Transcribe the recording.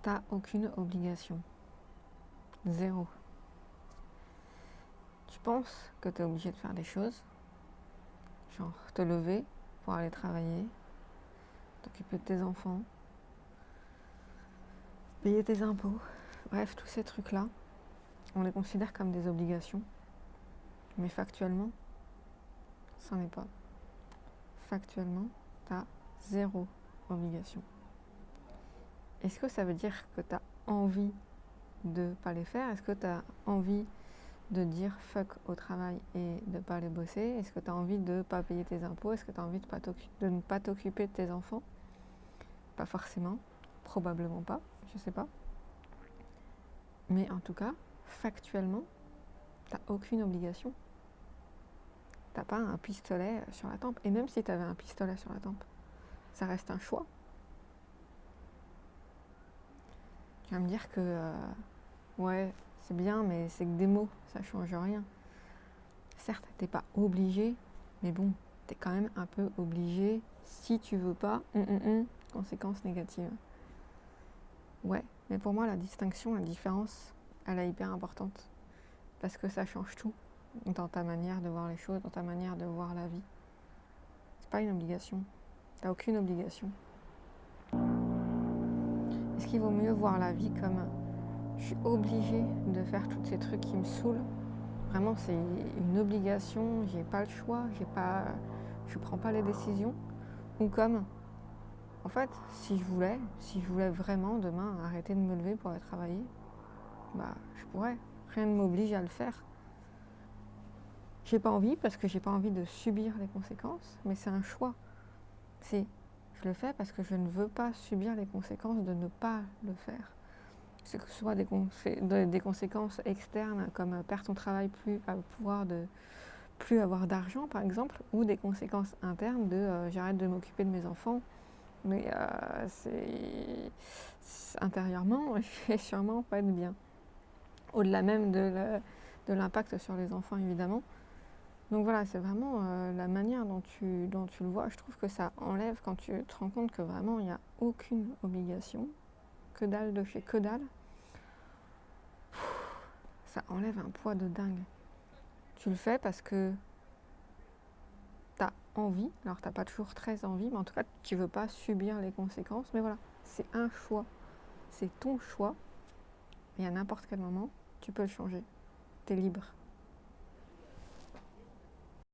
t'as aucune obligation. Zéro. Tu penses que t'es obligé de faire des choses, genre te lever pour aller travailler, t'occuper de tes enfants, payer tes impôts, bref, tous ces trucs-là, on les considère comme des obligations, mais factuellement, ça n'est pas. Factuellement, t'as zéro obligation. Est-ce que ça veut dire que t'as envie de pas les faire? Est-ce que t'as envie de dire fuck au travail et de pas aller bosser? Est-ce que tu as envie de pas payer tes impôts? Est-ce que tu as envie de ne pas t'occuper de tes enfants? Pas forcément, probablement pas, je sais pas. Mais en tout cas, factuellement, t'as aucune obligation. T'as pas un pistolet sur la tempe. Et même si tu avais un pistolet sur la tempe, ça reste un choix. Tu vas me dire que ouais, c'est bien, mais c'est que des mots, ça change rien. Certes, t'es pas obligé, mais bon, t'es quand même un peu obligé si tu veux pas. Conséquences négatives. Ouais, mais pour moi, la distinction, la différence, elle est hyper importante. Parce que ça change tout dans ta manière de voir les choses, dans ta manière de voir la vie. C'est pas une obligation. T'as aucune obligation. Est-ce qu'il vaut mieux voir la vie comme je suis obligée de faire tous ces trucs qui me saoulent? Vraiment, c'est une obligation, j'ai pas le choix, je prends pas les décisions. Ou comme, en fait, si je voulais vraiment demain arrêter de me lever pour aller travailler, bah je pourrais. Rien ne m'oblige à le faire. J'ai pas envie parce que j'ai pas envie de subir les conséquences, mais c'est un choix. Je le fais parce que je ne veux pas subir les conséquences de ne pas le faire. Que ce soit des conséquences externes comme perdre ton travail, plus avoir d'argent par exemple, ou des conséquences internes de j'arrête de m'occuper de mes enfants, mais intérieurement, je vais sûrement pas être bien. Au-delà même de l'impact sur les enfants évidemment. Donc voilà, c'est vraiment la manière dont tu le vois. Je trouve que ça enlève quand tu te rends compte que vraiment il n'y a aucune obligation, que dalle de chez que dalle. Ça enlève un poids de dingue. Tu le fais parce que t'as envie, alors t'as pas toujours très envie, mais en tout cas tu veux pas subir les conséquences. Mais voilà, c'est un choix, c'est ton choix, et à n'importe quel moment, tu peux le changer. T'es libre.